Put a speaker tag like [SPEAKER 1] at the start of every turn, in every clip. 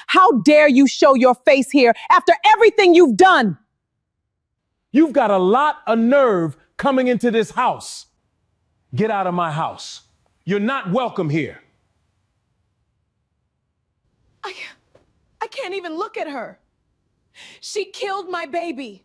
[SPEAKER 1] How dare you show your face here after everything you've done?
[SPEAKER 2] You've got a lot of nerve coming into this house. Get out of my house. You're not welcome here.
[SPEAKER 1] I can't even look at her. She killed my baby.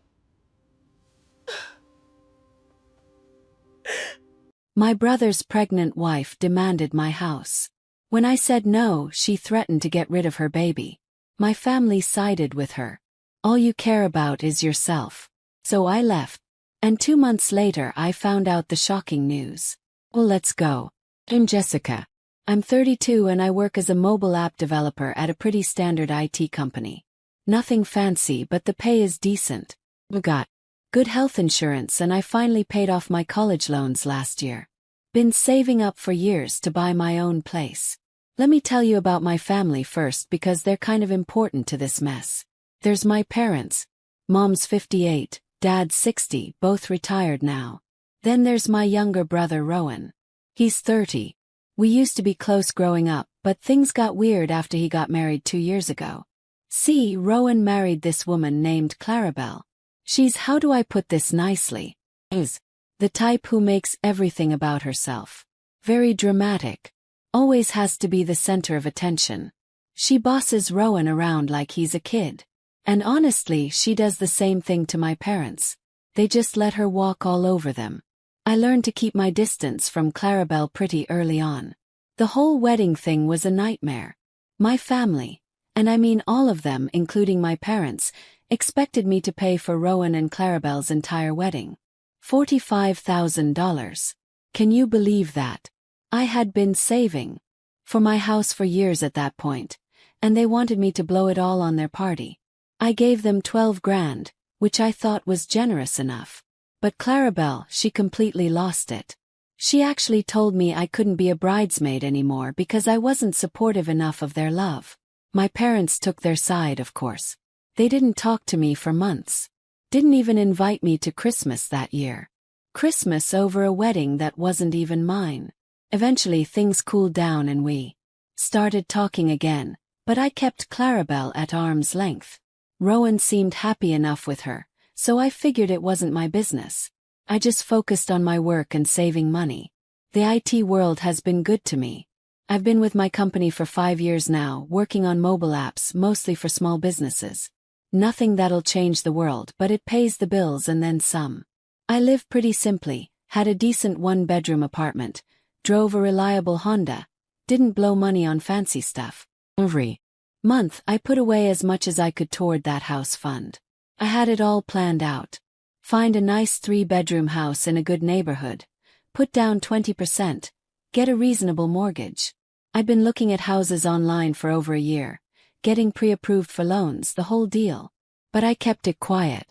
[SPEAKER 3] My brother's pregnant wife demanded my house. When I said no, she threatened to get rid of her baby. My family sided with her. All you care about is yourself. So I left. And 2 months later I found out the shocking news. Well, let's go. I'm Jessica. I'm 32 and I work as a mobile app developer at a pretty standard IT company. Nothing fancy, but the pay is decent. We got good health insurance and I finally paid off my college loans last year. Been saving up for years to buy my own place. Let me tell you about my family first because they're kind of important to this mess. There's my parents. Mom's 58, Dad's 60, both retired now. Then there's my younger brother Rowan. He's 30. We used to be close growing up, but things got weird after he got married 2 years ago. See, Rowan married this woman named Clarabelle. She's, how do I put this nicely, is the type who makes everything about herself. Very dramatic. Always has to be the center of attention. She bosses Rowan around like he's a kid. And honestly, she does the same thing to my parents. They just let her walk all over them. I learned to keep my distance from Clarabelle pretty early on. The whole wedding thing was a nightmare. My family, and I mean all of them including my parents, expected me to pay for Rowan and Clarabelle's entire wedding. $45,000. Can you believe that? I had been saving for my house for years at that point, and they wanted me to blow it all on their party. I gave them 12 grand, which I thought was generous enough. But Clarabelle, she completely lost it. She actually told me I couldn't be a bridesmaid anymore because I wasn't supportive enough of their love. My parents took their side, of course. They didn't talk to me for months. Didn't even invite me to Christmas that year. Christmas over a wedding that wasn't even mine. Eventually things cooled down and we started talking again, but I kept Clarabelle at arm's length. Rowan seemed happy enough with her, so I figured it wasn't my business. I just focused on my work and saving money. The IT world has been good to me. I've been with my company for 5 years now, working on mobile apps mostly for small businesses. Nothing that'll change the world, but it pays the bills and then some. I live pretty simply, had a decent 1-bedroom apartment, drove a reliable Honda, didn't blow money on fancy stuff. Every month I put away as much as I could toward that house fund. I had it all planned out. Find a nice 3-bedroom house in a good neighborhood, put down 20%, get a reasonable mortgage. I've been looking at houses online for over a year, getting pre-approved for loans, the whole deal. But I kept it quiet.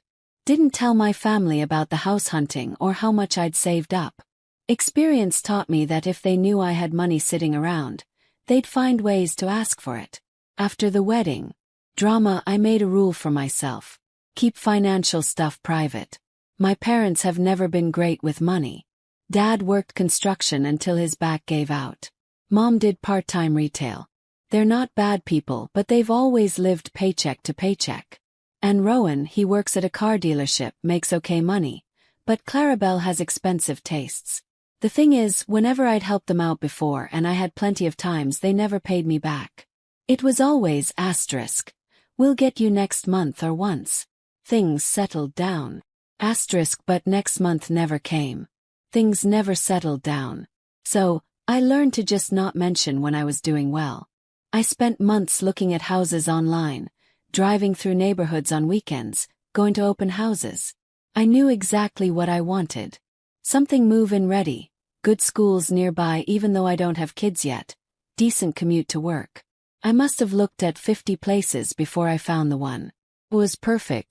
[SPEAKER 3] Didn't tell my family about the house hunting or how much I'd saved up. Experience taught me that if they knew I had money sitting around, they'd find ways to ask for it. After the wedding drama, I made a rule for myself. Keep financial stuff private. My parents have never been great with money. Dad worked construction until his back gave out. Mom did part-time retail. They're not bad people, but they've always lived paycheck to paycheck. And Rowan, he works at a car dealership, makes okay money. But Clarabelle has expensive tastes. The thing is, whenever I'd helped them out before and I had plenty of times, they never paid me back. It was always asterisk. We'll get you next month or once things settled down. Asterisk, but next month never came. Things never settled down. So, I learned to just not mention when I was doing well. I spent months looking at houses online, driving through neighborhoods on weekends, going to open houses. I knew exactly what I wanted. Something move-in ready, good schools nearby even though I don't have kids yet, decent commute to work. I must have looked at 50 places before I found the one. It was perfect.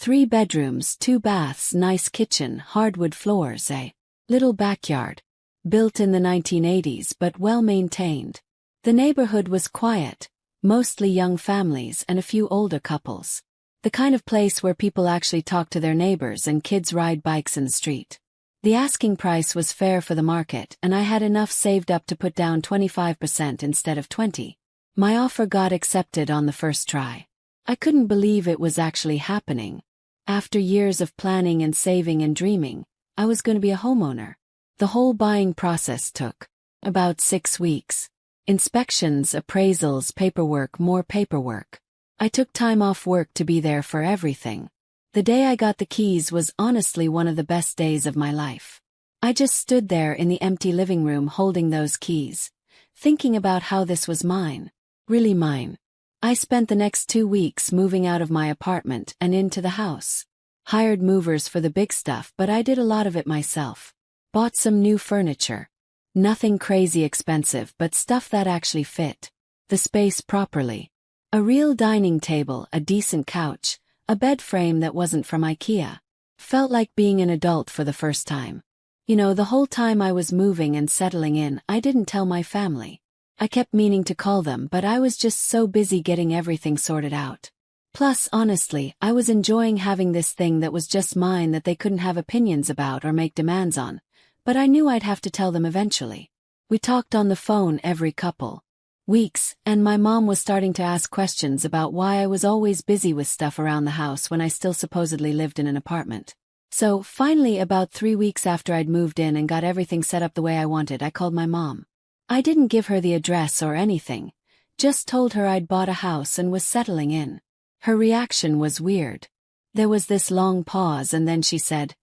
[SPEAKER 3] 3 bedrooms, 2 baths, nice kitchen, hardwood floors, a little backyard. Built in the 1980s but well maintained. The neighborhood was quiet, mostly young families and a few older couples. The kind of place where people actually talk to their neighbors and kids ride bikes in the street. The asking price was fair for the market and I had enough saved up to put down 25% instead of 20%. My offer got accepted on the first try. I couldn't believe it was actually happening. After years of planning and saving and dreaming, I was going to be a homeowner. The whole buying process took about 6 weeks. Inspections, appraisals, paperwork, more paperwork. I took time off work to be there for everything. The day I got the keys was honestly one of the best days of my life. I just stood there in the empty living room holding those keys, thinking about how this was mine, really mine. I spent the next 2 weeks moving out of my apartment and into the house. Hired movers for the big stuff, but I did a lot of it myself. Bought some new furniture. Nothing crazy expensive, but stuff that actually fit the space properly. A real dining table, a decent couch, a bed frame that wasn't from IKEA. Felt like being an adult for the first time. You know, the whole time I was moving and settling in, I didn't tell my family. I kept meaning to call them, but I was just so busy getting everything sorted out. Plus, honestly, I was enjoying having this thing that was just mine that they couldn't have opinions about or make demands on, but I knew I'd have to tell them eventually. We talked on the phone every couple weeks, and my mom was starting to ask questions about why I was always busy with stuff around the house when I still supposedly lived in an apartment. So, finally, about 3 weeks after I'd moved in and got everything set up the way I wanted, I called my mom. I didn't give her the address or anything, just told her I'd bought a house and was settling in. Her reaction was weird. There was this long pause and then she said,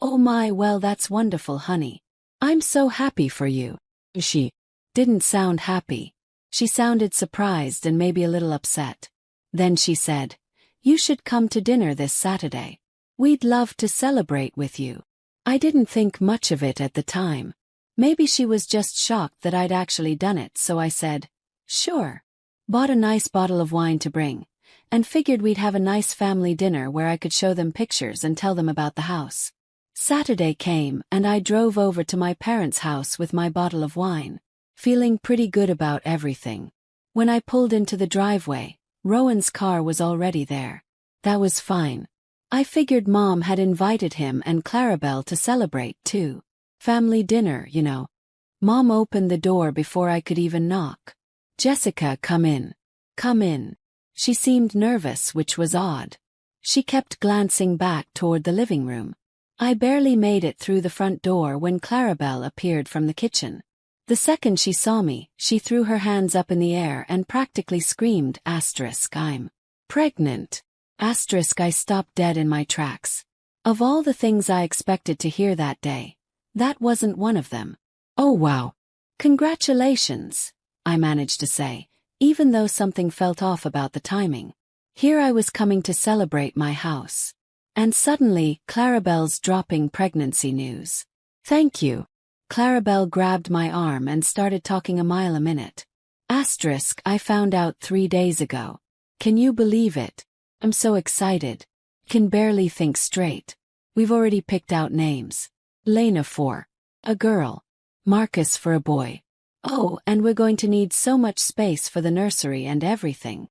[SPEAKER 3] "Oh my, well that's wonderful, honey. I'm so happy for you." She didn't sound happy. She sounded surprised and maybe a little upset. Then she said, "You should come to dinner this Saturday. We'd love to celebrate with you." I didn't think much of it at the time. Maybe she was just shocked that I'd actually done it, so I said, "Sure." Bought a nice bottle of wine to bring, and figured we'd have a nice family dinner where I could show them pictures and tell them about the house. Saturday came and I drove over to my parents' house with my bottle of wine, feeling pretty good about everything. When I pulled into the driveway, Rowan's car was already there. That was fine. I figured Mom had invited him and Clarabelle to celebrate too. Family dinner, you know. Mom opened the door before I could even knock. "Jessica, come in. Come in." She seemed nervous, which was odd. She kept glancing back toward the living room. I barely made it through the front door when Clarabelle appeared from the kitchen. The second she saw me, she threw her hands up in the air and practically screamed, "I'm pregnant." I stopped dead in my tracks. Of all the things I expected to hear that day, that wasn't one of them. "Oh wow. Congratulations," I managed to say, even though something felt off about the timing. Here I was coming to celebrate my house. And suddenly, Clarabelle's dropping pregnancy news. "Thank you." Clarabelle grabbed my arm and started talking a mile a minute. I found out 3 days ago. Can you believe it? I'm so excited. Can barely think straight. We've already picked out names. Lena for a girl. Marcus for a boy. Oh, and we're going to need so much space for the nursery and everything.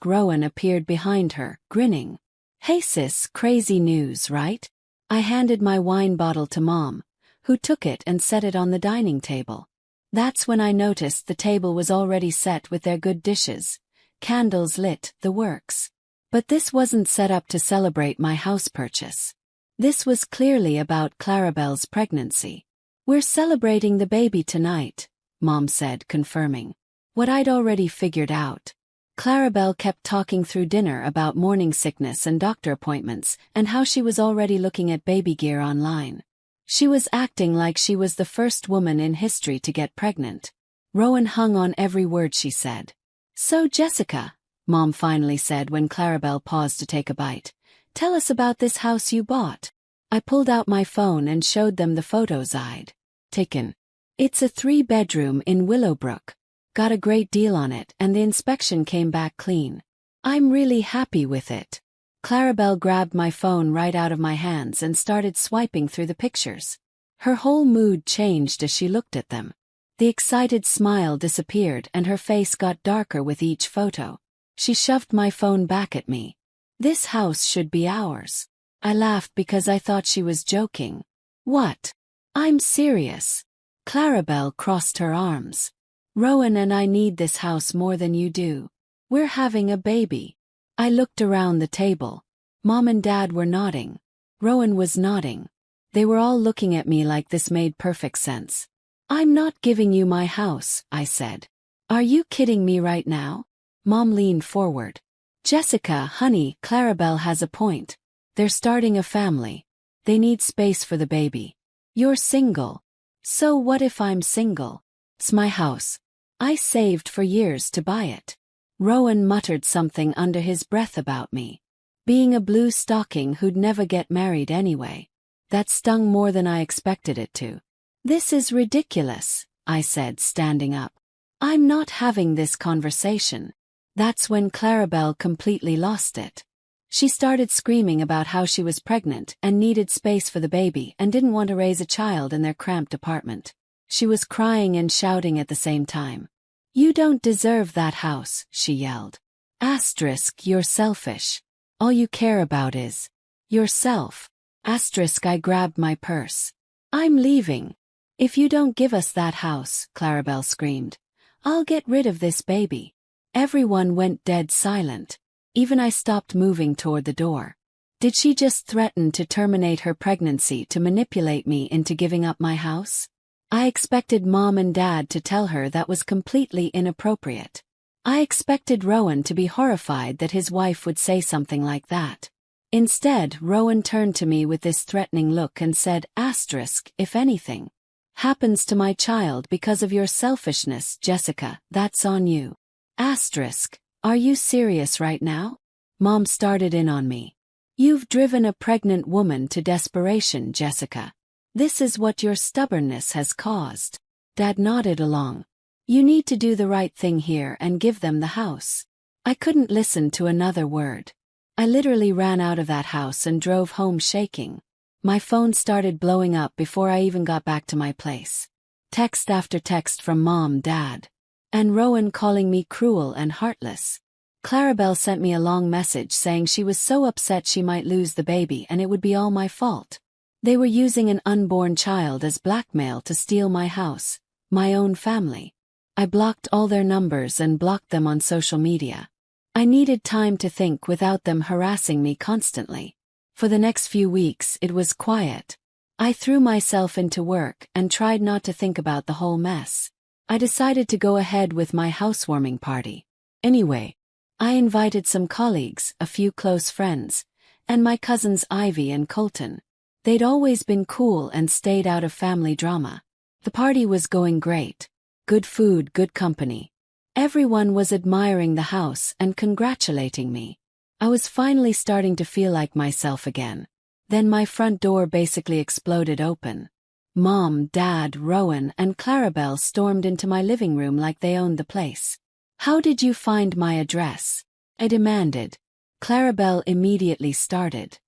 [SPEAKER 3] Rowan appeared behind her, grinning. "Hey sis, crazy news, right?" I handed my wine bottle to Mom, who took it and set it on the dining table. That's when I noticed the table was already set with their good dishes, candles lit, the works. But this wasn't set up to celebrate my house purchase. This was clearly about Clarabelle's pregnancy. "We're celebrating the baby tonight," Mom said, confirming what I'd already figured out. Clarabelle kept talking through dinner about morning sickness and doctor appointments and how she was already looking at baby gear online. She was acting like she was the first woman in history to get pregnant. Rowan hung on every word she said. "So Jessica," Mom finally said when Clarabelle paused to take a bite, "tell us about this house you bought." I pulled out my phone and showed them the photos I'd taken. It's a 3-bedroom in Willowbrook. Got a great deal on it and the inspection came back clean. I'm really happy with it. Clarabelle grabbed my phone right out of my hands and started swiping through the pictures. Her whole mood changed as she looked at them. The excited smile disappeared and her face got darker with each photo. She shoved my phone back at me. "This house should be ours." I laughed because I thought she was joking. "What? I'm serious." Clarabelle crossed her arms. Rowan and I need this house more than you do. We're having a baby. I looked around the table. Mom and Dad were nodding. Rowan was nodding. They were all looking at me like this made perfect sense. I'm not giving you my house, I said. Are you kidding me right now? Mom leaned forward. Jessica, honey, Clarabelle has a point. They're starting a family. They need space for the baby. You're single. So what if I'm single? It's my house. I saved for years to buy it. Rowan muttered something under his breath about me. Being a blue stocking who'd never get married anyway. That stung more than I expected it to. This is ridiculous, I said, standing up. I'm not having this conversation. That's when Clarabelle completely lost it. She started screaming about how she was pregnant and needed space for the baby and didn't want to raise a child in their cramped apartment. She was crying and shouting at the same time. You don't deserve that house, she yelled. Asterisk, you're selfish. All you care about is yourself. Asterisk, I grabbed my purse. I'm leaving. If you don't give us that house, Clarabelle screamed, I'll get rid of this baby. Everyone went dead silent. Even I stopped moving toward the door. Did she just threaten to terminate her pregnancy to manipulate me into giving up my house? I expected Mom and Dad to tell her that was completely inappropriate. I expected Rowan to be horrified that his wife would say something like that. Instead, Rowan turned to me with this threatening look and said, asterisk, if anything happens to my child because of your selfishness, Jessica, that's on you. Asterisk, are you serious right now? Mom started in on me. You've driven a pregnant woman to desperation, Jessica. This is what your stubbornness has caused. Dad nodded along. You need to do the right thing here and give them the house. I couldn't listen to another word. I literally ran out of that house and drove home shaking. My phone started blowing up before I even got back to my place. Text after text from Mom, Dad. And Rowan calling me cruel and heartless. Clarabelle sent me a long message saying she was so upset she might lose the baby and it would be all my fault. They were using an unborn child as blackmail to steal my house, my own family. I blocked all their numbers and blocked them on social media. I needed time to think without them harassing me constantly. For the next few weeks, it was quiet. I threw myself into work and tried not to think about the whole mess. I decided to go ahead with my housewarming party. Anyway, I invited some colleagues, a few close friends, and my cousins Ivy and Colton. They'd always been cool and stayed out of family drama. The party was going great. Good food, good company. Everyone was admiring the house and congratulating me. I was finally starting to feel like myself again. Then my front door basically exploded open. Mom, Dad, Rowan, and Clarabelle stormed into my living room like they owned the place. How did you find my address? I demanded. Clarabelle immediately started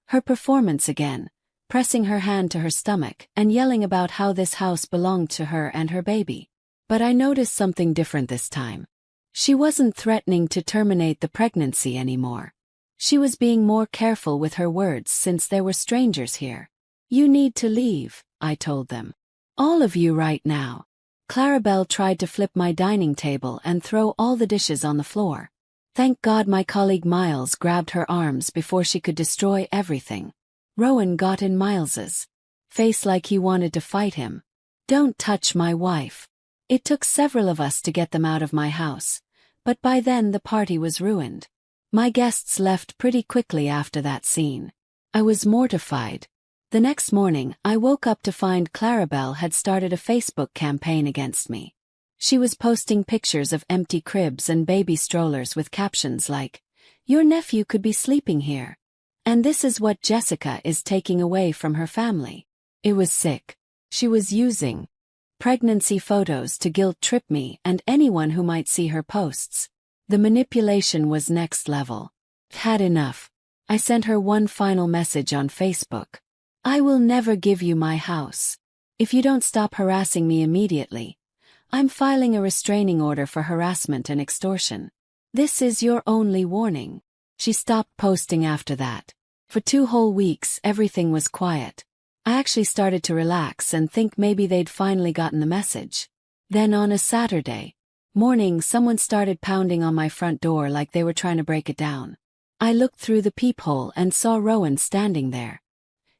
[SPEAKER 3] her performance again, pressing her hand to her stomach and yelling about how this house belonged to her and her baby. But I noticed something different this time. She wasn't threatening to terminate the pregnancy anymore. She was being more careful with her words since there were strangers here. You need to leave, I told them. All of you right now. Clarabelle tried to flip my dining table and throw all the dishes on the floor. Thank God my colleague Miles grabbed her arms before she could destroy everything. Rowan got in Miles's face like he wanted to fight him. Don't touch my wife. It took several of us to get them out of my house, but by then the party was ruined. My guests left pretty quickly after that scene. I was mortified. The next morning, I woke up to find Clarabelle had started a Facebook campaign against me. She was posting pictures of empty cribs and baby strollers with captions like, "Your nephew could be sleeping here. And this is what Jessica is taking away from her family." It was sick. She was using pregnancy photos to guilt-trip me and anyone who might see her posts. The manipulation was next level. Had enough. I sent her one final message on Facebook. I will never give you my house. If you don't stop harassing me immediately, I'm filing a restraining order for harassment and extortion. This is your only warning. She stopped posting after that. For 2 whole weeks, everything was quiet. I actually started to relax and think maybe they'd finally gotten the message. Then on a Saturday morning, someone started pounding on my front door like they were trying to break it down. I looked through the peephole and saw Rowan standing there.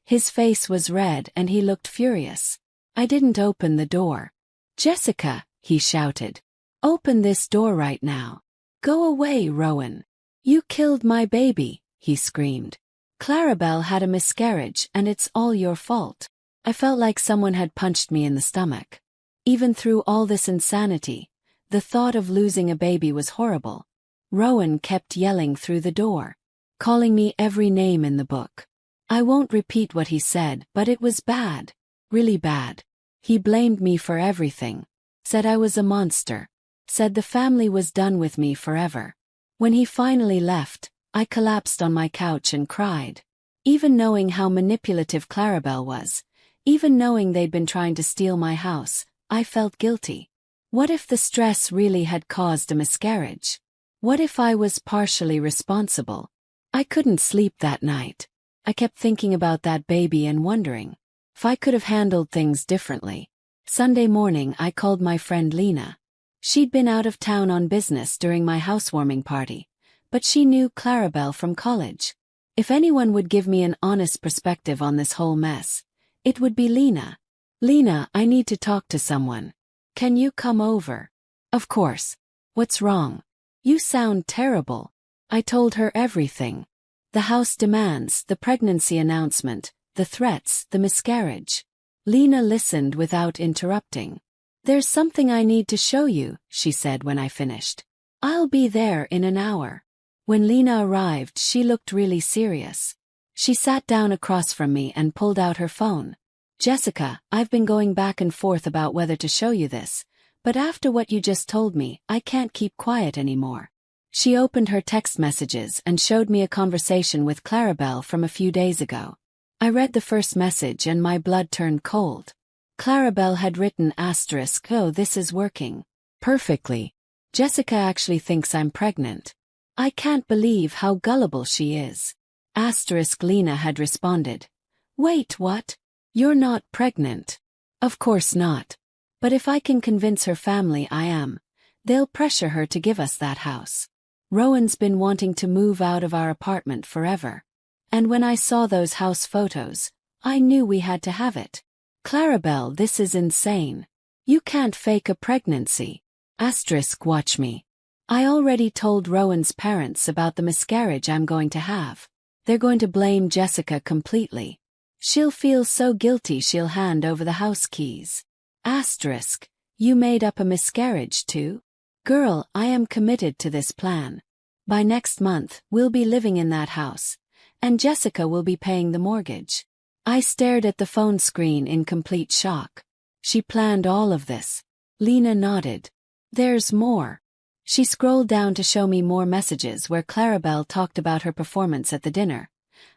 [SPEAKER 3] His face was red and he looked furious. I didn't open the door. "Jessica," he shouted. "Open this door right now." "Go away, Rowan. You killed my baby," he screamed. "Clarabelle had a miscarriage and it's all your fault." I felt like someone had punched me in the stomach. Even through all this insanity, the thought of losing a baby was horrible. Rowan kept yelling through the door, calling me every name in the book. I won't repeat what he said, but it was bad. Really bad. He blamed me for everything. Said I was a monster. Said the family was done with me forever. When he finally left, I collapsed on my couch and cried. Even knowing how manipulative Clarabelle was, even knowing they'd been trying to steal my house, I felt guilty. What if the stress really had caused a miscarriage? What if I was partially responsible? I couldn't sleep that night. I kept thinking about that baby and wondering if I could have handled things differently. Sunday morning, I called my friend Lena. She'd been out of town on business during my housewarming party, but she knew Clarabelle from college. If anyone would give me an honest perspective on this whole mess, it would be Lena. "Lena, I need to talk to someone. Can you come over?" "Of course. What's wrong? You sound terrible." I told her everything. The house demands, the pregnancy announcement, the threats, the miscarriage. Lena listened without interrupting. "There's something I need to show you," she said when I finished. "I'll be there in an hour." When Lena arrived, she looked really serious. She sat down across from me and pulled out her phone. "Jessica, I've been going back and forth about whether to show you this, but after what you just told me, I can't keep quiet anymore." She opened her text messages and showed me a conversation with Clarabelle from a few days ago. I read the first message and my blood turned cold. Clarabelle had written asterisk, "Oh, this is working perfectly. Jessica actually thinks I'm pregnant. I can't believe how gullible she is." Asterisk Lena had responded, "Wait, what? You're not pregnant." "Of course not. But if I can convince her family I am, they'll pressure her to give us that house. Rowan's been wanting to move out of our apartment forever. And when I saw those house photos, I knew we had to have it. Clarabelle, this is insane. You can't fake a pregnancy." Asterisk watch me. "I already told Rowan's parents about the miscarriage I'm going to have. They're going to blame Jessica completely. She'll feel so guilty she'll hand over the house keys." Asterisk, you made up a miscarriage too? "Girl, I am committed to this plan. By next month, we'll be living in that house, and Jessica will be paying the mortgage." I stared at the phone screen in complete shock. She planned all of this. Lena nodded. "There's more." She scrolled down to show me more messages where Clarabelle talked about her performance at the dinner,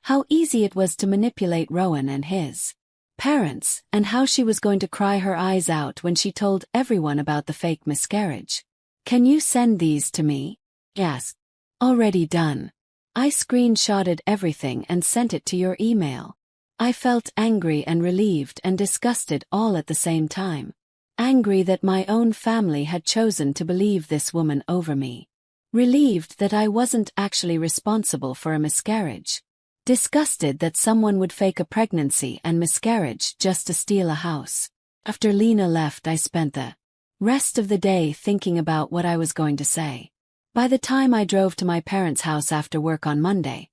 [SPEAKER 3] how easy it was to manipulate Rowan and his parents, and how she was going to cry her eyes out when she told everyone about the fake miscarriage. "Can you send these to me?" "Yes." "Already done." I screenshotted everything and sent it to your email. I felt angry and relieved and disgusted all at the same time. Angry that my own family had chosen to believe this woman over me. Relieved that I wasn't actually responsible for a miscarriage. Disgusted that someone would fake a pregnancy and miscarriage just to steal a house. After Lena left, I spent the rest of the day thinking about what I was going to say. By the time I drove to my parents' house after work on Monday,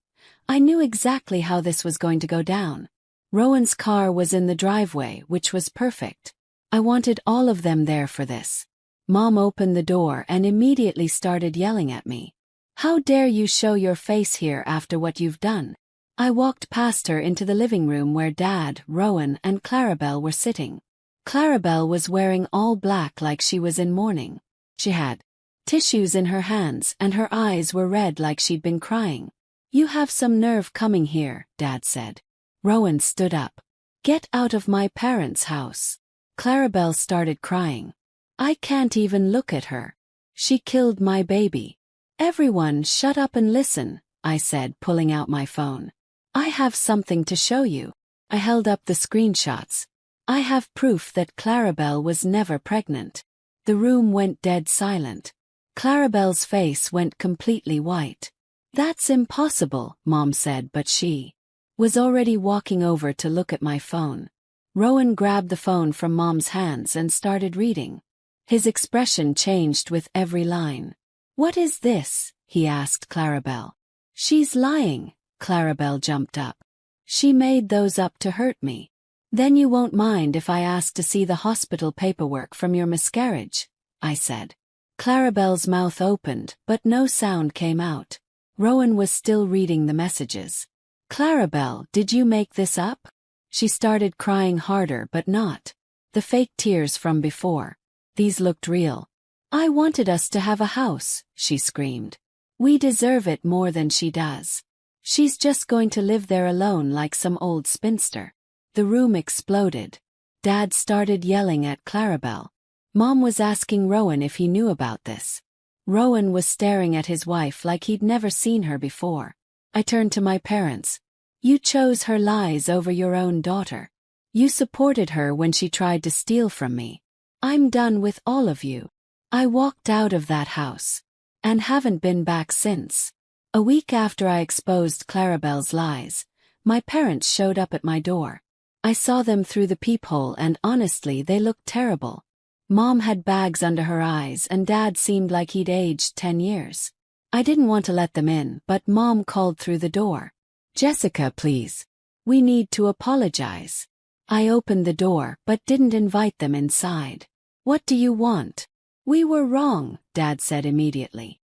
[SPEAKER 3] I knew exactly how this was going to go down. Rowan's car was in the driveway, which was perfect. I wanted all of them there for this. Mom opened the door and immediately started yelling at me. "How dare you show your face here after what you've done?" I walked past her into the living room where Dad, Rowan, and Clarabelle were sitting. Clarabelle was wearing all black like she was in mourning. She had tissues in her hands and her eyes were red like she'd been crying. "You have some nerve coming here," Dad said. Rowan stood up. "Get out of my parents' house." Clarabelle started crying. "I can't even look at her. She killed my baby." "Everyone shut up and listen," I said, pulling out my phone. "I have something to show you." I held up the screenshots. "I have proof that Clarabelle was never pregnant. The room went dead silent. Clarabelle's face went completely white. "That's impossible," Mom said, but she was already walking over to look at my phone. Rowan grabbed the phone from Mom's hands and started reading. His expression changed with every line. "What is this?" he asked Clarabelle. "She's lying." Clarabelle jumped up. "She made those up to hurt me." "Then you won't mind if I ask to see the hospital paperwork from your miscarriage," I said. Clarabelle's mouth opened, but no sound came out. Rowan was still reading the messages. "Clarabelle, did you make this up?" She started crying harder, but not the fake tears from before. These looked real. "I wanted us to have a house," she screamed. "We deserve it more than she does. She's just going to live there alone like some old spinster." The room exploded. Dad started yelling at Clarabelle. Mom was asking Rowan if he knew about this. Rowan was staring at his wife like he'd never seen her before. I turned to my parents. "You chose her lies over your own daughter. You supported her when she tried to steal from me. I'm done with all of you." I walked out of that house and haven't been back since. A week after I exposed Clarabelle's lies, my parents showed up at my door. I saw them through the peephole and honestly they looked terrible. Mom had bags under her eyes and Dad seemed like he'd aged 10 years. I didn't want to let them in, but Mom called through the door. "Jessica, please. We need to apologize." I opened the door but didn't invite them inside. "What do you want?" "We were wrong," Dad said immediately.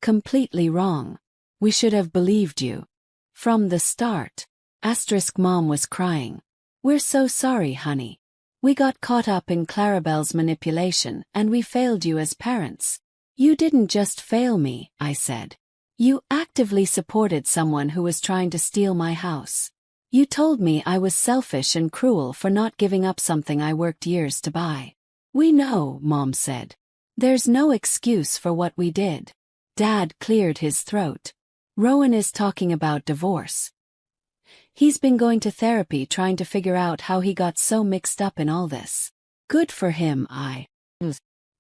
[SPEAKER 3] Completely wrong. "We should have believed you from the start." Mom was crying. "We're so sorry, honey. We got caught up in Clarabelle's manipulation and we failed you as parents." "You didn't just fail me," I said. "You actively supported someone who was trying to steal my house. You told me I was selfish and cruel for not giving up something I worked years to buy." "We know," Mom said. "There's no excuse for what we did." Dad cleared his throat. "Rowan is talking about divorce. He's been going to therapy trying to figure out how he got so mixed up in all this." "Good for him."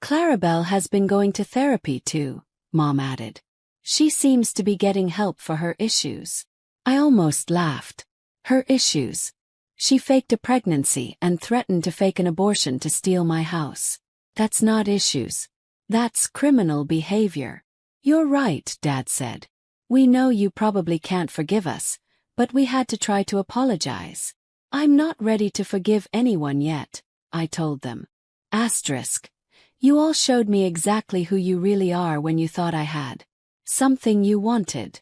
[SPEAKER 3] "Clarabelle has been going to therapy too," Mom added. "She seems to be getting help for her issues." I almost laughed. Her issues. She faked a pregnancy and threatened to fake an abortion to steal my house. That's not issues. That's criminal behavior. "You're right," Dad said. "We know you probably can't forgive us, but we had to try to apologize." "I'm not ready to forgive anyone yet," I told them. "You all showed me exactly who you really are when you thought I had something you wanted."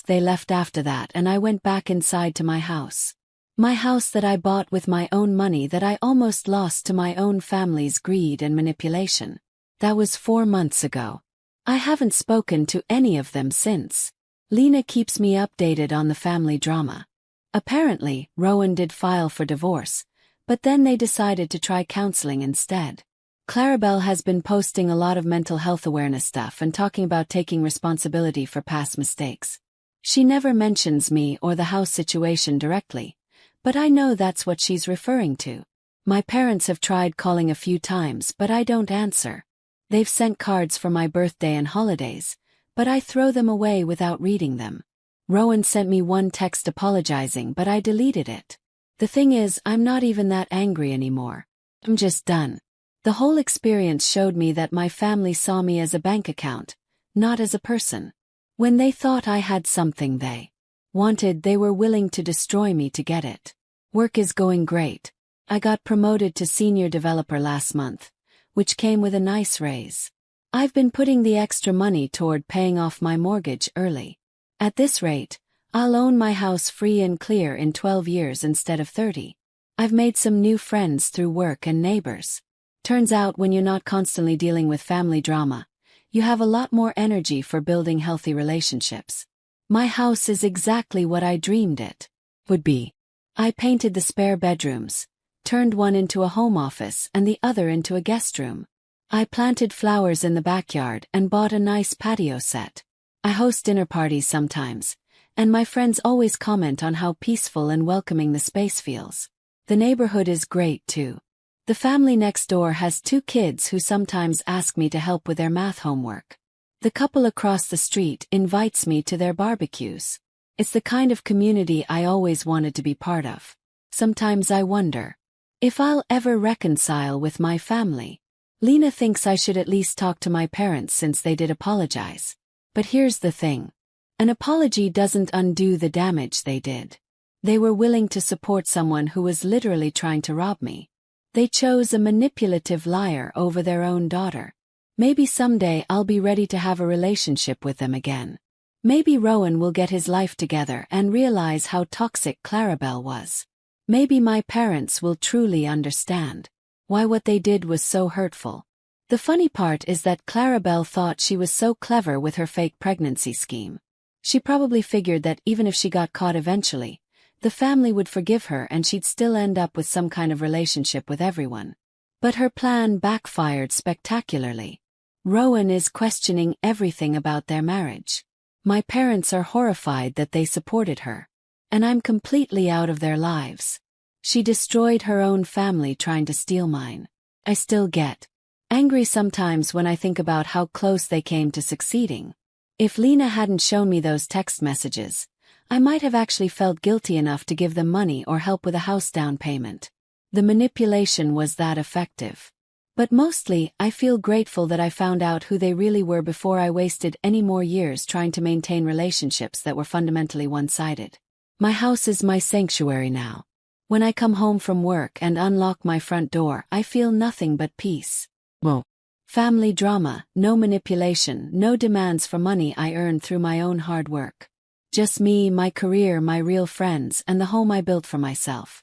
[SPEAKER 3] They left after that and I went back inside to my house. My house that I bought with my own money that I almost lost to my own family's greed and manipulation. That was 4 months ago. I haven't spoken to any of them since. Lena keeps me updated on the family drama. Apparently, Rowan did file for divorce, but then they decided to try counseling instead. Clarabelle has been posting a lot of mental health awareness stuff and talking about taking responsibility for past mistakes. She never mentions me or the house situation directly, but I know that's what she's referring to. My parents have tried calling a few times, but I don't answer. They've sent cards for my birthday and holidays, but I throw them away without reading them. Rowan sent me one text apologizing, but I deleted it. The thing is, I'm not even that angry anymore. I'm just done. The whole experience showed me that my family saw me as a bank account, not as a person. When they thought I had something they wanted, they were willing to destroy me to get it. Work is going great. I got promoted to senior developer last month, which came with a nice raise. I've been putting the extra money toward paying off my mortgage early. At this rate, I'll own my house free and clear in 12 years instead of 30. I've made some new friends through work and neighbors. Turns out when you're not constantly dealing with family drama, you have a lot more energy for building healthy relationships. My house is exactly what I dreamed it would be. I painted the spare bedrooms, turned one into a home office and the other into a guest room. I planted flowers in the backyard and bought a nice patio set. I host dinner parties sometimes, and my friends always comment on how peaceful and welcoming the space feels. The neighborhood is great too. The family next door has 2 kids who sometimes ask me to help with their math homework. The couple across the street invites me to their barbecues. It's the kind of community I always wanted to be part of. Sometimes I wonder if I'll ever reconcile with my family. Lena thinks I should at least talk to my parents since they did apologize. But here's the thing. An apology doesn't undo the damage they did. They were willing to support someone who was literally trying to rob me. They chose a manipulative liar over their own daughter. Maybe someday I'll be ready to have a relationship with them again. Maybe Rowan will get his life together and realize how toxic Clarabelle was. Maybe my parents will truly understand why what they did was so hurtful. The funny part is that Clarabelle thought she was so clever with her fake pregnancy scheme. She probably figured that even if she got caught eventually, the family would forgive her and she'd still end up with some kind of relationship with everyone. But her plan backfired spectacularly. Rowan is questioning everything about their marriage. My parents are horrified that they supported her. And I'm completely out of their lives. She destroyed her own family trying to steal mine. I still get angry sometimes when I think about how close they came to succeeding. If Lena hadn't shown me those text messages, I might have actually felt guilty enough to give them money or help with a house down payment. The manipulation was that effective. But mostly, I feel grateful that I found out who they really were before I wasted any more years trying to maintain relationships that were fundamentally one-sided. My house is my sanctuary now. When I come home from work and unlock my front door, I feel nothing but peace. Well, family drama, no manipulation, no demands for money I earned through my own hard work. Just me, my career, my real friends, and the home I built for myself.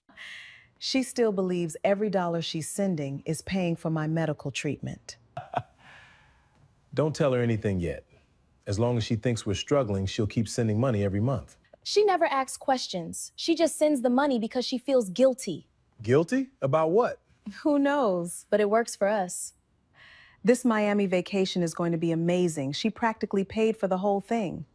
[SPEAKER 1] She still believes every dollar she's sending is paying for my medical treatment.
[SPEAKER 2] Don't tell her anything yet. As long as she thinks we're struggling, she'll keep sending money every month.
[SPEAKER 4] She never asks questions. She just sends the money because she feels guilty.
[SPEAKER 2] Guilty? About what?
[SPEAKER 1] Who knows?
[SPEAKER 4] But it works for us.
[SPEAKER 1] This Miami vacation is going to be amazing. She practically paid for the whole thing.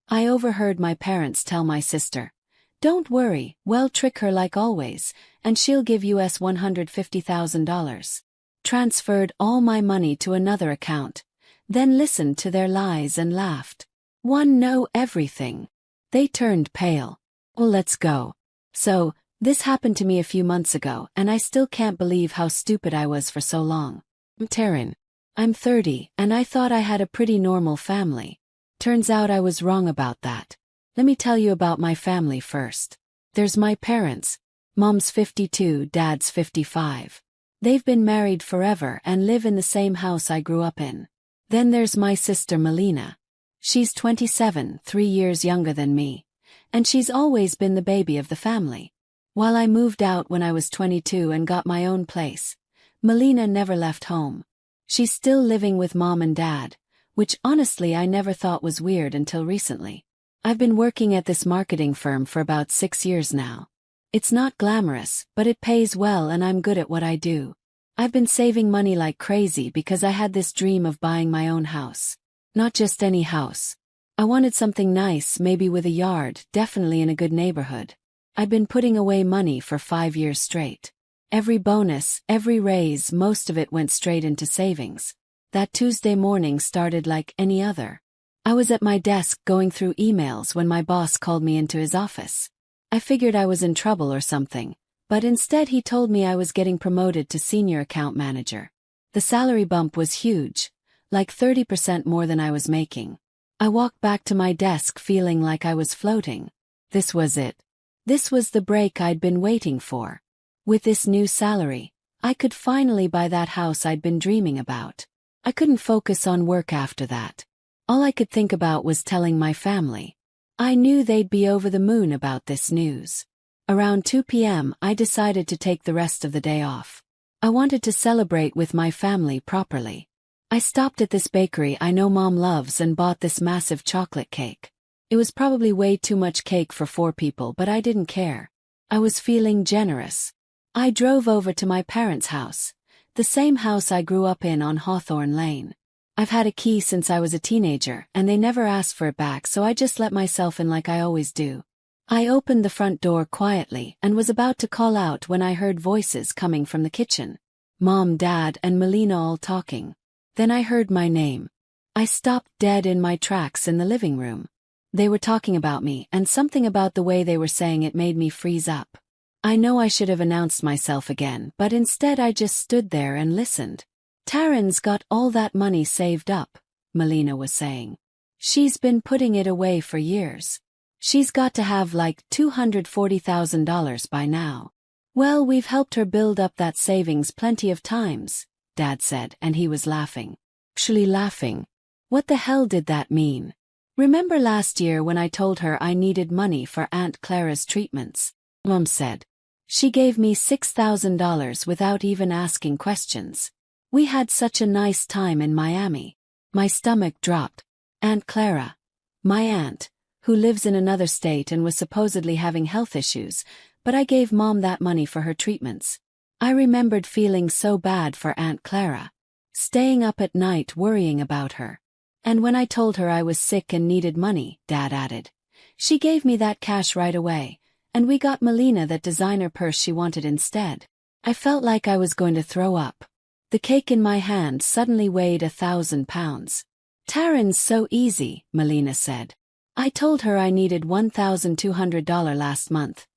[SPEAKER 3] I overheard my parents tell my sister, "Don't worry, we'll trick her like always, and she'll give US $150,000. Transferred all my money to another account, then listened to their lies and laughed. One know everything. They turned pale. Well, let's go. So, this happened to me a few months ago, and I still can't believe how stupid I was for so long. Taryn. I'm 30, and I thought I had a pretty normal family. Turns out I was wrong about that. Let me tell you about my family first. There's my parents. Mom's 52, Dad's 55. They've been married forever and live in the same house I grew up in. Then there's my sister Melina. She's 27, 3 years younger than me. And she's always been the baby of the family. While I moved out when I was 22 and got my own place, Melina never left home. She's still living with Mom and Dad, which honestly I never thought was weird until recently. I've been working at this marketing firm for about 6 years now. It's not glamorous, but it pays well and I'm good at what I do. I've been saving money like crazy because I had this dream of buying my own house. Not just any house. I wanted something nice, maybe with a yard, definitely in a good neighborhood. I'd been putting away money for 5 years straight. Every bonus, every raise, most of it went straight into savings. That Tuesday morning started like any other. I was at my desk going through emails when my boss called me into his office. I figured I was in trouble or something, but instead he told me I was getting promoted to senior account manager. The salary bump was huge, like 30% more than I was making. I walked back to my desk feeling like I was floating. This was it. This was the break I'd been waiting for. With this new salary, I could finally buy that house I'd been dreaming about. I couldn't focus on work after that. All I could think about was telling my family. I knew they'd be over the moon about this news. Around 2 p.m., I decided to take the rest of the day off. I wanted to celebrate with my family properly. I stopped at this bakery I know Mom loves and bought this massive chocolate cake. It was probably way too much cake for 4 people, but I didn't care. I was feeling generous. I drove over to my parents' house, the same house I grew up in on Hawthorne Lane. I've had a key since I was a teenager, and they never asked for it back, so I just let myself in like I always do. I opened the front door quietly and was about to call out when I heard voices coming from the kitchen. Mom, Dad, and Melina all talking. Then I heard my name. I stopped dead in my tracks in the living room. They were talking about me, and something about the way they were saying it made me freeze up. I know I should have announced myself again, but instead I just stood there and listened. Taryn's got all that money saved up, Melina was saying. She's been putting it away for years. She's got to have like $240,000 by now. Well, we've helped her build up that savings plenty of times, Dad said, and he was laughing. Actually laughing. What the hell did that mean? Remember last year when I told her I needed money for Aunt Clara's treatments? Mom said. She gave me $6,000 without even asking questions. We had such a nice time in Miami. My stomach dropped. Aunt Clara, my aunt, who lives in another state and was supposedly having health issues, but I gave Mom that money for her treatments. I remembered feeling so bad for Aunt Clara, staying up at night worrying about her. And when I told her I was sick and needed money, Dad added, she gave me that cash right away, and we got Melina that designer purse she wanted instead. I felt like I was going to throw up. The cake in my hand suddenly weighed 1,000 pounds. Taryn's so easy, Melina said. I told her I needed $1,200 last month,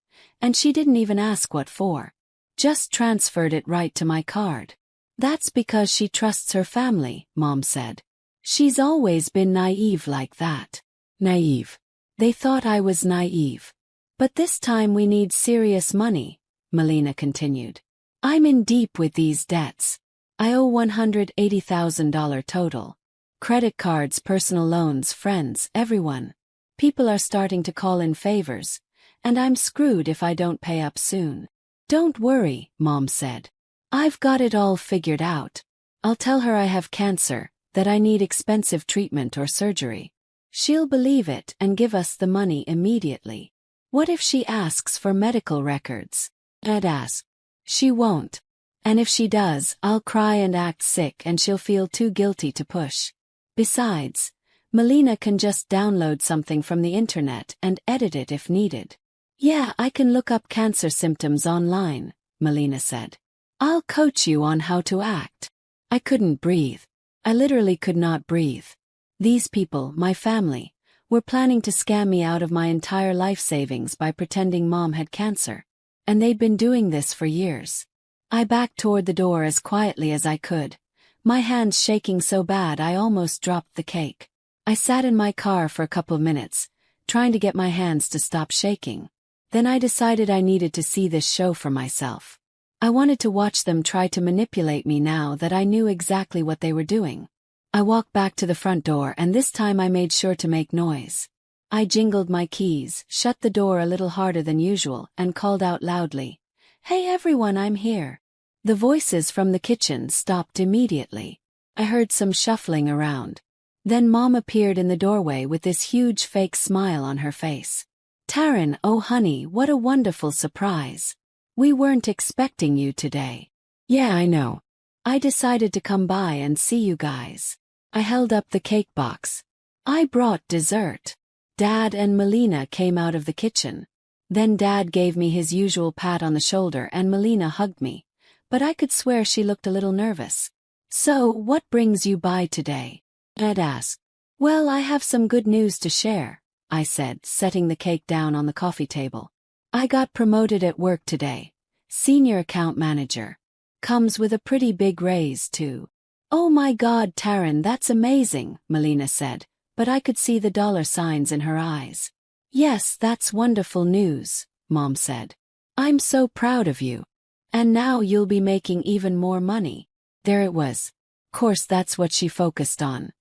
[SPEAKER 3] and she didn't even ask what for. Just transferred it right to my card. That's because she trusts her family, Mom said. She's always been naive like that. Naive. They thought I was naive. But this time we need serious money, Melina continued. I'm in deep with these debts. I owe $180,000 total. Credit cards, personal loans, friends, everyone. People are starting to call in favors, and I'm screwed if I don't pay up soon. Don't worry, Mom said. I've got it all figured out. I'll tell her I have cancer, that I need expensive treatment or surgery. She'll believe it and give us the money immediately. What if she asks for medical records? I'd ask. She won't. And if she does, I'll cry and act sick and she'll feel too guilty to push. Besides, Melina can just download something from the internet and edit it if needed. Yeah, I can look up cancer symptoms online, Melina said. I'll coach you on how to act. I couldn't breathe. I literally could not breathe. These people, my family, were planning to scam me out of my entire life savings by pretending Mom had cancer. And they'd been doing this for years. I backed toward the door as quietly as I could, my hands shaking so bad I almost dropped the cake. I sat in my car for a couple of minutes, trying to get my hands to stop shaking. Then I decided I needed to see this show for myself. I wanted to watch them try to manipulate me now that I knew exactly what they were doing. I walked back to the front door and this time I made sure to make noise. I jingled my keys, shut the door a little harder than usual, and called out loudly, "Hey everyone, I'm here." The voices from the kitchen stopped immediately. I heard some shuffling around. Then Mom appeared in the doorway with this huge fake smile on her face. "Taryn, oh honey, what a wonderful surprise. We weren't expecting you today." "Yeah, I know. I decided to come by and see you guys." I held up the cake box. "I brought dessert." Dad and Melina came out of the kitchen. Then Dad gave me his usual pat on the shoulder and Melina hugged me, but I could swear she looked a little nervous. "So, what brings you by today?" Dad asked. "Well, I have some good news to share," I said, setting the cake down on the coffee table. "I got promoted at work today. Senior account manager. Comes with a pretty big raise, too." "Oh my God, Taryn, that's amazing," Melina said, but I could see the dollar signs in her eyes. "Yes, that's wonderful news," Mom said. "I'm so proud of you. And now you'll be making even more money." There it was. Of course, that's what she focused on.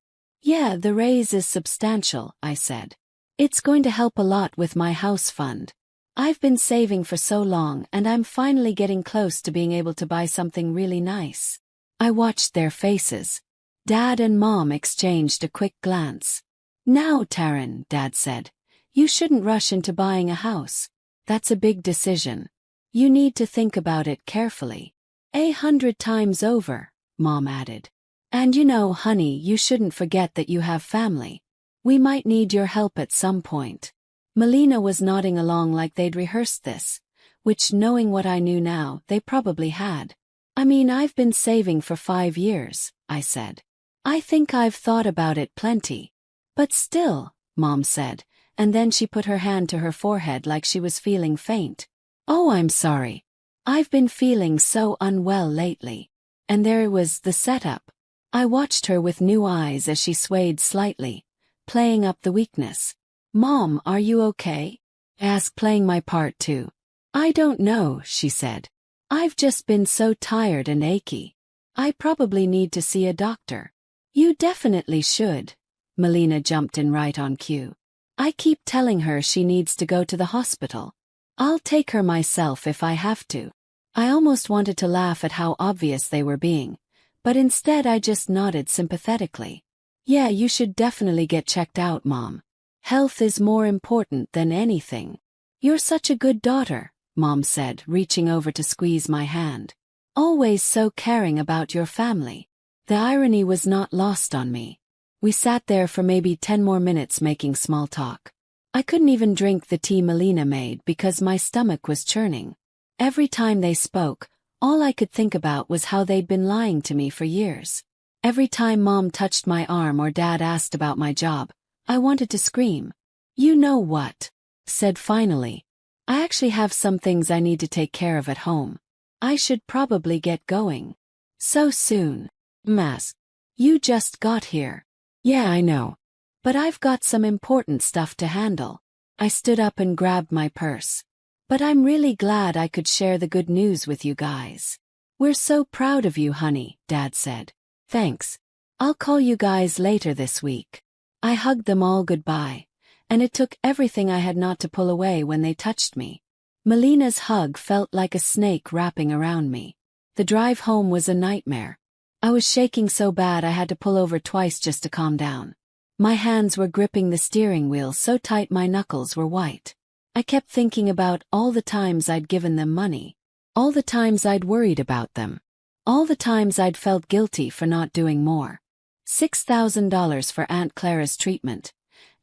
[SPEAKER 3] "Yeah, the raise is substantial," I said. "It's going to help a lot with my house fund. I've been saving for so long and I'm finally getting close to being able to buy something really nice." I watched their faces. Dad and Mom exchanged a quick glance. "Now, Taryn," Dad said, "you shouldn't rush into buying a house. That's a big decision. You need to think about it carefully. 100 times over," Mom added. "And you know, honey, you shouldn't forget that you have family. We might need your help at some point." Melina was nodding along like they'd rehearsed this, which, knowing what I knew now, they probably had. I mean, I've been saving for 5 years, I said. I think I've thought about it plenty. But still, Mom said, and then she put her hand to her forehead like she was feeling faint. Oh, I'm sorry. I've been feeling so unwell lately. And there was the setup. I watched her with new eyes as she swayed slightly, playing up the weakness. Mom, are you okay? I asked, playing my part too. I don't know, she said. I've just been so tired and achy. I probably need to see a doctor. You definitely should. Melina jumped in right on cue. I keep telling her she needs to go to the hospital. I'll take her myself if I have to. I almost wanted to laugh at how obvious they were being, but instead I just nodded sympathetically. Yeah, you should definitely get checked out, Mom. Health is more important than anything. You're such a good daughter, Mom said, reaching over to squeeze my hand. Always so caring about your family. The irony was not lost on me. We sat there for maybe 10 more minutes making small talk. I couldn't even drink the tea Melina made because my stomach was churning. Every time they spoke, all I could think about was how they'd been lying to me for years. Every time Mom touched my arm or Dad asked about my job, I wanted to scream. You know what? Said finally. I actually have some things I need to take care of at home. I should probably get going. So soon. Mas. You just got here. Yeah, I know. But I've got some important stuff to handle. I stood up and grabbed my purse. But I'm really glad I could share the good news with you guys. We're so proud of you, honey, Dad said. Thanks. I'll call you guys later this week. I hugged them all goodbye, and it took everything I had not to pull away when they touched me. Melina's hug felt like a snake wrapping around me. The drive home was a nightmare. I was shaking so bad I had to pull over twice just to calm down. My hands were gripping the steering wheel so tight my knuckles were white. I kept thinking about all the times I'd given them money. All the times I'd worried about them. All the times I'd felt guilty for not doing more. $6,000 for Aunt Clara's treatment.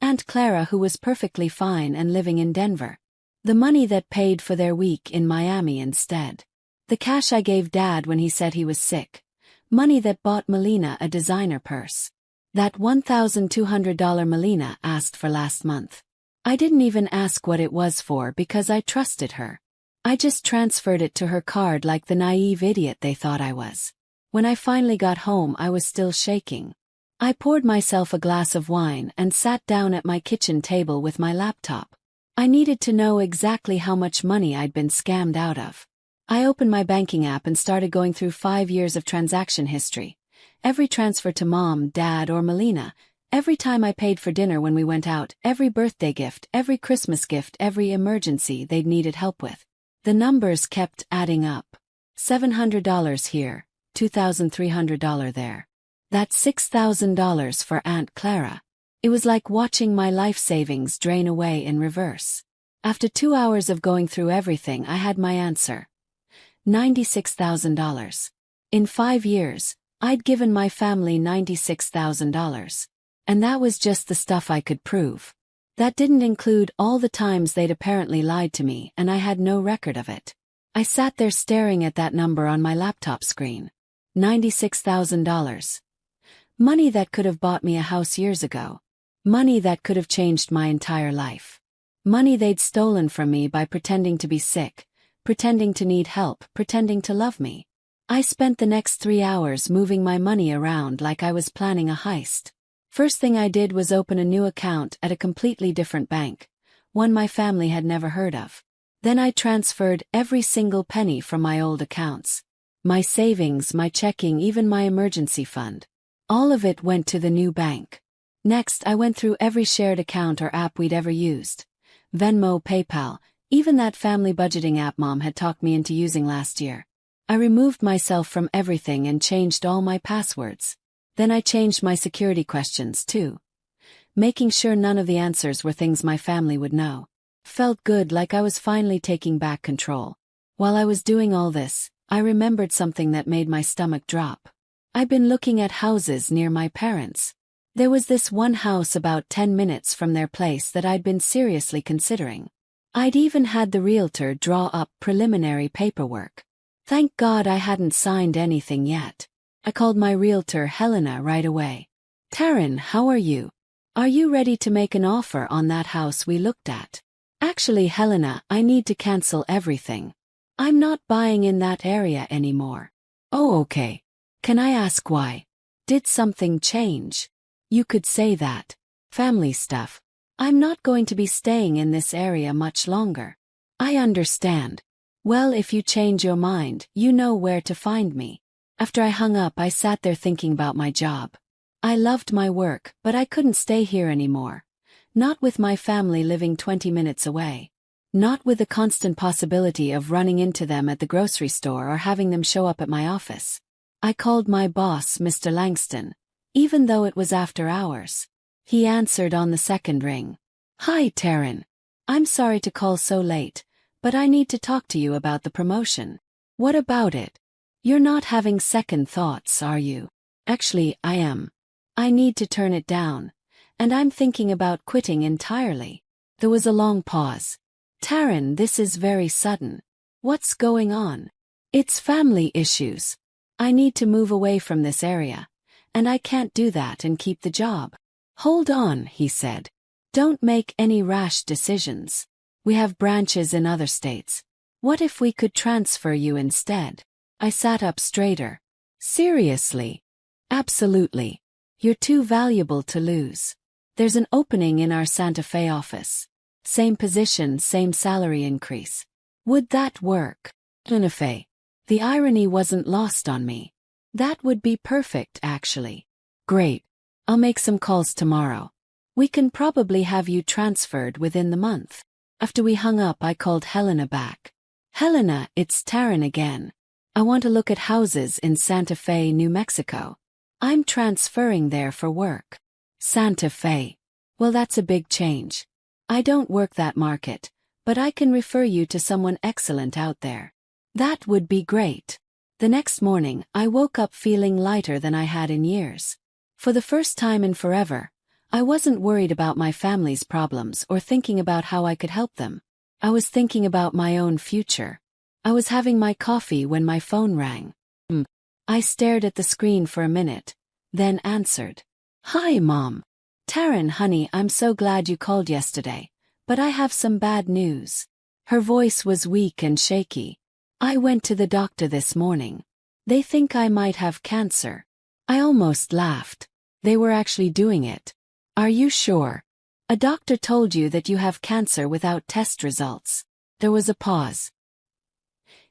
[SPEAKER 3] Aunt Clara, who was perfectly fine and living in Denver. The money that paid for their week in Miami instead. The cash I gave Dad when he said he was sick. Money that bought Melina a designer purse. That $1,200 Melina asked for last month. I didn't even ask what it was for because I trusted her. I just transferred it to her card like the naive idiot they thought I was. When I finally got home, I was still shaking. I poured myself a glass of wine and sat down at my kitchen table with my laptop. I needed to know exactly how much money I'd been scammed out of. I opened my banking app and started going through 5 years of transaction history. Every transfer to Mom, Dad, or Melina, every time I paid for dinner when we went out, every birthday gift, every Christmas gift, every emergency they'd needed help with. The numbers kept adding up. $700 here, $2,300 there. That's $6,000 for Aunt Clara. It was like watching my life savings drain away in reverse. After 2 hours of going through everything, I had my answer. $96,000. In 5 years, I'd given my family $96,000. And that was just the stuff I could prove. That didn't include all the times they'd apparently lied to me and I had no record of it. I sat there staring at that number on my laptop screen. $96,000. Money that could have bought me a house years ago. Money that could have changed my entire life. Money they'd stolen from me by pretending to be sick, pretending to need help, pretending to love me. I spent the next 3 hours moving my money around like I was planning a heist. First thing I did was open a new account at a completely different bank, one my family had never heard of. Then I transferred every single penny from my old accounts. My savings, my checking, even my emergency fund. All of it went to the new bank. Next, I went through every shared account or app we'd ever used. Venmo, PayPal, even that family budgeting app Mom had talked me into using last year. I removed myself from everything and changed all my passwords. Then I changed my security questions too. Making sure none of the answers were things my family would know. Felt good, like I was finally taking back control. While I was doing all this, I remembered something that made my stomach drop. I'd been looking at houses near my parents'. There was this one house about 10 minutes from their place that I'd been seriously considering. I'd even had the realtor draw up preliminary paperwork. Thank God I hadn't signed anything yet. I called my realtor Helena right away. Taryn, how are you? Are you ready to make an offer on that house we looked at? Actually, Helena, I need to cancel everything. I'm not buying in that area anymore. Oh, okay. Can I ask why? Did something change? You could say that. Family stuff. I'm not going to be staying in this area much longer. I understand. Well, if you change your mind, you know where to find me. After I hung up, I sat there thinking about my job. I loved my work, but I couldn't stay here anymore. Not with my family living 20 minutes away. Not with the constant possibility of running into them at the grocery store or having them show up at my office. I called my boss, Mr. Langston, even though it was after hours. He answered on the second ring. Hi, Taryn. I'm sorry to call so late, but I need to talk to you about the promotion. What about it? You're not having second thoughts, are you? Actually, I am. I need to turn it down, and I'm thinking about quitting entirely. There was a long pause. Taryn, this is very sudden. What's going on? It's family issues. I need to move away from this area, and I can't do that and keep the job. Hold on, he said. Don't make any rash decisions. We have branches in other states. What if we could transfer you instead? I sat up straighter. Seriously? Absolutely. You're too valuable to lose. There's an opening in our Santa Fe office. Same position, same salary increase. Would that work? Santa Fe. The irony wasn't lost on me. That would be perfect, actually. Great. I'll make some calls tomorrow. We can probably have you transferred within the month. After we hung up, I called Helena back. Helena, it's Taryn again. I want to look at houses in Santa Fe, New Mexico. I'm transferring there for work. Santa Fe. Well, that's a big change. I don't work that market, but I can refer you to someone excellent out there. That would be great. The next morning, I woke up feeling lighter than I had in years. For the first time in forever, I wasn't worried about my family's problems or thinking about how I could help them. I was thinking about my own future. I was having my coffee when my phone rang. I stared at the screen for a minute, then answered. Hi, Mom. Taryn, honey, I'm so glad you called yesterday, but I have some bad news. Her voice was weak and shaky. I went to the doctor this morning. They think I might have cancer. I almost laughed. They were actually doing it. Are you sure? A doctor told you that you have cancer without test results. There was a pause.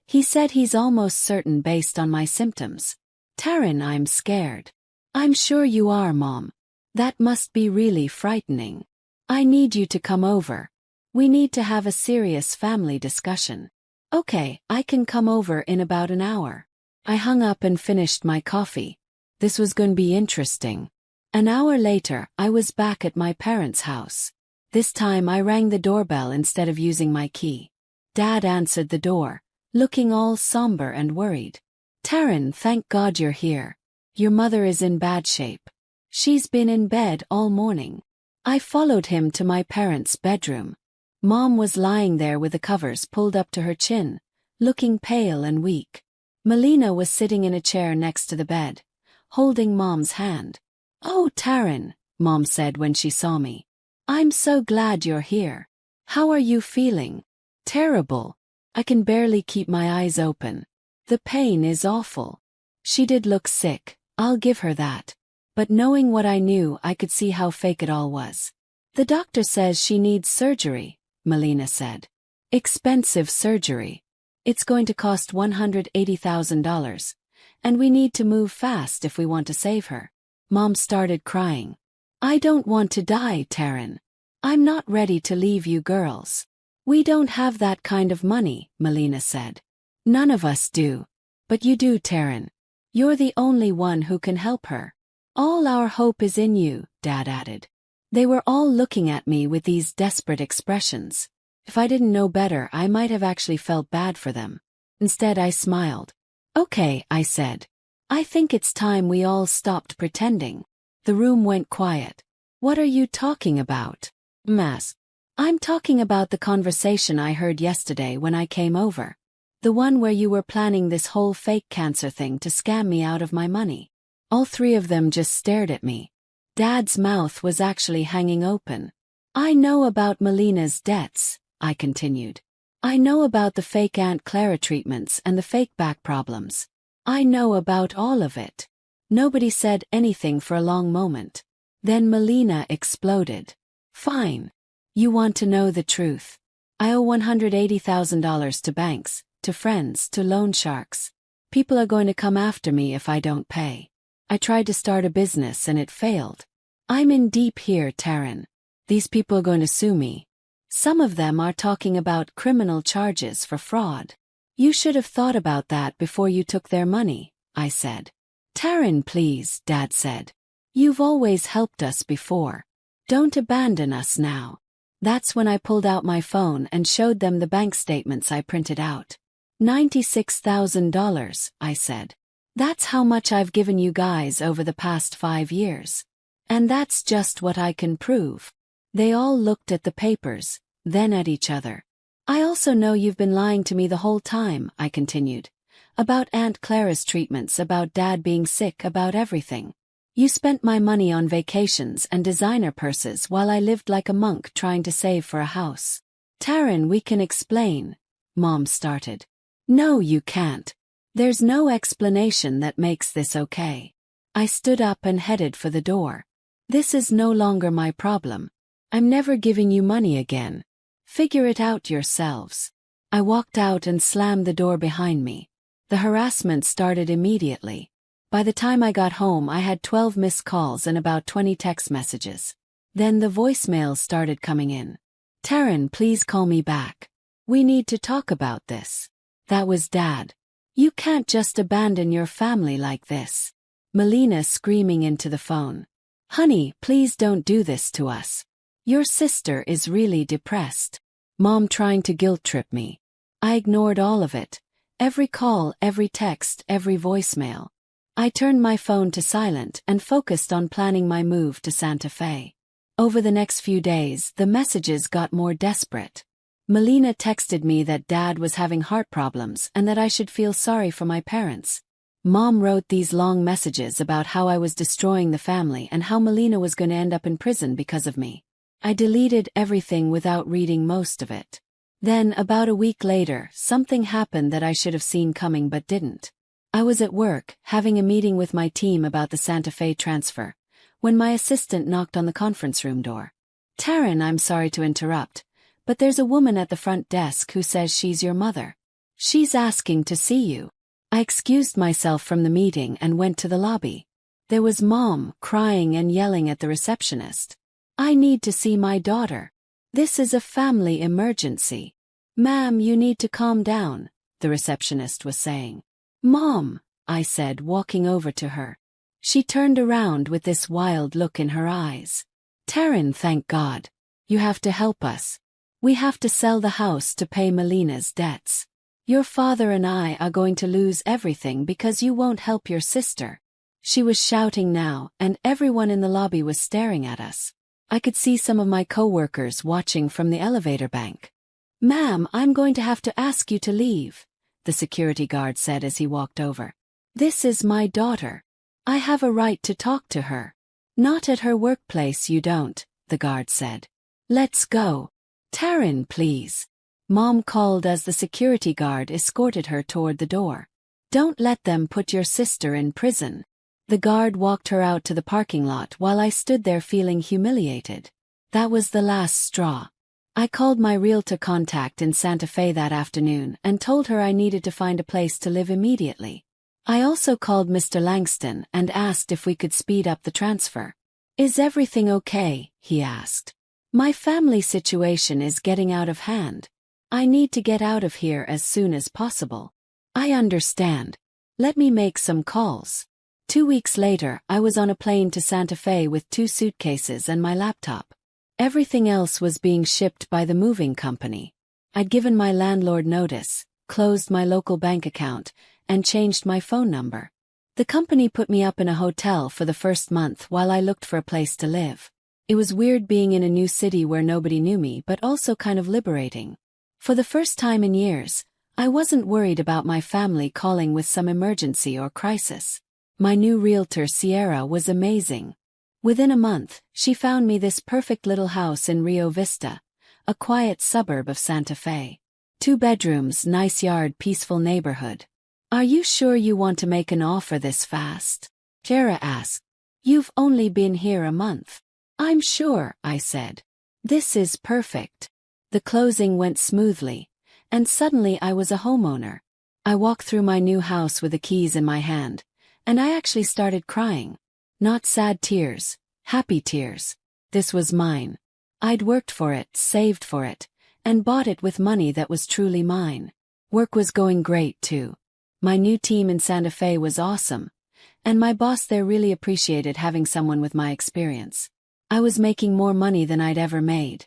[SPEAKER 3] He said he's almost certain based on my symptoms. Taryn, I'm scared. I'm sure you are, Mom. That must be really frightening. I need you to come over. We need to have a serious family discussion. Okay, I can come over in about an hour. I hung up and finished my coffee. This was going to be interesting. An hour later, I was back at my parents' house. This time I rang the doorbell instead of using my key. Dad answered the door, looking all somber and worried. Taryn, thank God you're here. Your mother is in bad shape. She's been in bed all morning. I followed him to my parents' bedroom. Mom was lying there with the covers pulled up to her chin, looking pale and weak. Melina was sitting in a chair next to the bed, holding Mom's hand. Oh, Taryn, Mom said when she saw me. I'm so glad you're here. How are you feeling? Terrible. I can barely keep my eyes open. The pain is awful. She did look sick, I'll give her that. But knowing what I knew, I could see how fake it all was. The doctor says she needs surgery, Melina said. Expensive surgery. It's going to cost $180,000. And we need to move fast if we want to save her. Mom started crying. I don't want to die, Taryn. I'm not ready to leave you girls. We don't have that kind of money, Melina said. None of us do. But you do, Taryn. You're the only one who can help her. All our hope is in you, Dad added. They were all looking at me with these desperate expressions. If I didn't know better, I might have actually felt bad for them. Instead, I smiled. Okay, I said. I think it's time we all stopped pretending. The room went quiet. What are you talking about? Asked. I'm talking about the conversation I heard yesterday when I came over. The one where you were planning this whole fake cancer thing to scam me out of my money. All three of them just stared at me. Dad's mouth was actually hanging open. I know about Melina's debts, I continued. I know about the fake Aunt Clara treatments and the fake back problems. I know about all of it. Nobody said anything for a long moment. Then Melina exploded. Fine. You want to know the truth. I owe $180,000 to banks, to friends, to loan sharks. People are going to come after me if I don't pay. I tried to start a business and it failed. I'm in deep here, Taryn. These people are going to sue me. Some of them are talking about criminal charges for fraud. You should have thought about that before you took their money, I said. Taryn, please, Dad said. You've always helped us before. Don't abandon us now. That's when I pulled out my phone and showed them the bank statements I printed out. $96,000, I said. That's how much I've given you guys over the past 5 years. And that's just what I can prove. They all looked at the papers, then at each other. I also know you've been lying to me the whole time, I continued. About Aunt Clara's treatments, about Dad being sick, about everything. You spent my money on vacations and designer purses while I lived like a monk trying to save for a house. Taryn, we can explain, Mom started. No, you can't. There's no explanation that makes this okay. I stood up and headed for the door. This is no longer my problem. I'm never giving you money again. Figure it out yourselves. I walked out and slammed the door behind me. The harassment started immediately. By the time I got home, I had 12 missed calls and about 20 text messages. Then the voicemails started coming in. Taryn, please call me back. We need to talk about this. That was Dad. You can't just abandon your family like this. Melina screaming into the phone. Honey, please don't do this to us. Your sister is really depressed. Mom trying to guilt trip me. I ignored all of it. Every call, every text, every voicemail. I turned my phone to silent and focused on planning my move to Santa Fe. Over the next few days, the messages got more desperate. Melina texted me that Dad was having heart problems and that I should feel sorry for my parents. Mom wrote these long messages about how I was destroying the family and how Melina was going to end up in prison because of me. I deleted everything without reading most of it. Then, about a week later, something happened that I should have seen coming but didn't. I was at work, having a meeting with my team about the Santa Fe transfer, when my assistant knocked on the conference room door. Taryn, I'm sorry to interrupt, but there's a woman at the front desk who says she's your mother. She's asking to see you. I excused myself from the meeting and went to the lobby. There was Mom, crying and yelling at the receptionist. I need to see my daughter. This is a family emergency. Ma'am, you need to calm down, the receptionist was saying. Mom, I said, walking over to her. She turned around with this wild look in her eyes. Taryn, thank God. You have to help us. We have to sell the house to pay Melina's debts. Your father and I are going to lose everything because you won't help your sister. She was shouting now, and everyone in the lobby was staring at us. I could see some of my co-workers watching from the elevator bank. Ma'am, I'm going to have to ask you to leave, the security guard said as he walked over. This is my daughter. I have a right to talk to her. Not at her workplace, you don't, the guard said. Let's go. Taryn, please. Mom called as the security guard escorted her toward the door. Don't let them put your sister in prison. The guard walked her out to the parking lot while I stood there feeling humiliated. That was the last straw. I called my realtor contact in Santa Fe that afternoon and told her I needed to find a place to live immediately. I also called Mr. Langston and asked if we could speed up the transfer. Is everything okay? He asked. My family situation is getting out of hand. I need to get out of here as soon as possible. I understand. Let me make some calls. 2 weeks later, I was on a plane to Santa Fe with 2 suitcases and my laptop. Everything else was being shipped by the moving company. I'd given my landlord notice, closed my local bank account, and changed my phone number. The company put me up in a hotel for the first month while I looked for a place to live. It was weird being in a new city where nobody knew me, but also kind of liberating. For the first time in years, I wasn't worried about my family calling with some emergency or crisis. My new realtor Sierra was amazing. Within a month, she found me this perfect little house in Rio Vista, a quiet suburb of Santa Fe. 2 bedrooms, nice yard, peaceful neighborhood. Are you sure you want to make an offer this fast? Sierra asked. You've only been here a month. I'm sure, I said. This is perfect. The closing went smoothly, and suddenly I was a homeowner. I walked through my new house with the keys in my hand, and I actually started crying. Not sad tears, happy tears. This was mine. I'd worked for it, saved for it, and bought it with money that was truly mine. Work was going great too. My new team in Santa Fe was awesome, and my boss there really appreciated having someone with my experience. I was making more money than I'd ever made,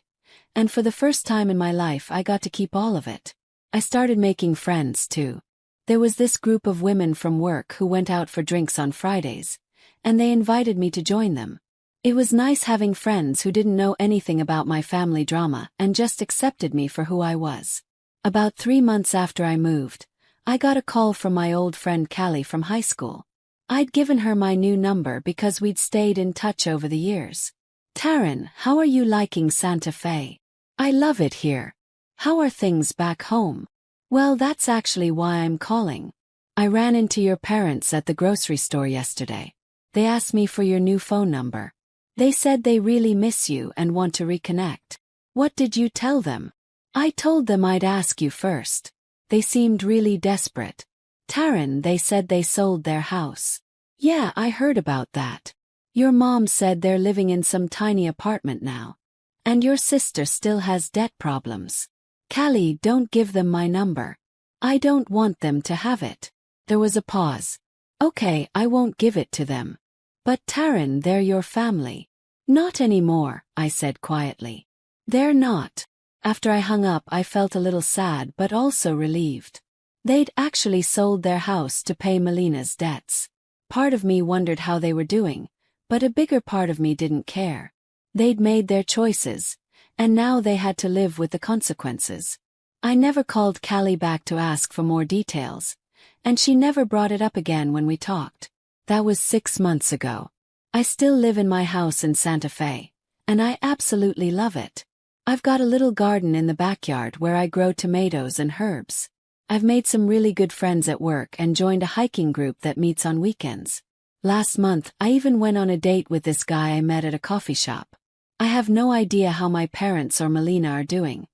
[SPEAKER 3] and for the first time in my life I got to keep all of it. I started making friends too. There was this group of women from work who went out for drinks on Fridays, and they invited me to join them. It was nice having friends who didn't know anything about my family drama and just accepted me for who I was. About 3 months after I moved, I got a call from my old friend Callie from high school. I'd given her my new number because we'd stayed in touch over the years. Taryn, how are you liking Santa Fe? I love it here. How are things back home? Well, that's actually why I'm calling. I ran into your parents at the grocery store yesterday. They asked me for your new phone number. They said they really miss you and want to reconnect. What did you tell them? I told them I'd ask you first. They seemed really desperate. Taryn, they said they sold their house. Yeah, I heard about that. Your mom said they're living in some tiny apartment now. And your sister still has debt problems. Callie, don't give them my number. I don't want them to have it. There was a pause. Okay, I won't give it to them. But Taryn, they're your family. Not anymore, I said quietly. They're not. After I hung up, I felt a little sad but also relieved. They'd actually sold their house to pay Melina's debts. Part of me wondered how they were doing, but a bigger part of me didn't care. They'd made their choices, and now they had to live with the consequences. I never called Callie back to ask for more details, and she never brought it up again when we talked. That was 6 months ago. I still live in my house in Santa Fe, and I absolutely love it. I've got a little garden in the backyard where I grow tomatoes and herbs. I've made some really good friends at work and joined a hiking group that meets on weekends. Last month, I even went on a date with this guy I met at a coffee shop. I have no idea how my parents or Melina are doing,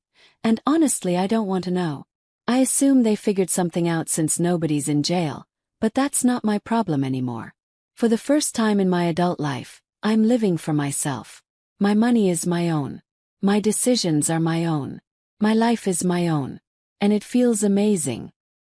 [SPEAKER 3] and honestly I don't want to know. I assume they figured something out since nobody's in jail, but that's not my problem anymore. For the first time in my adult life, I'm living for myself. My money is my own. My decisions are my own. My life is my own. And it feels amazing.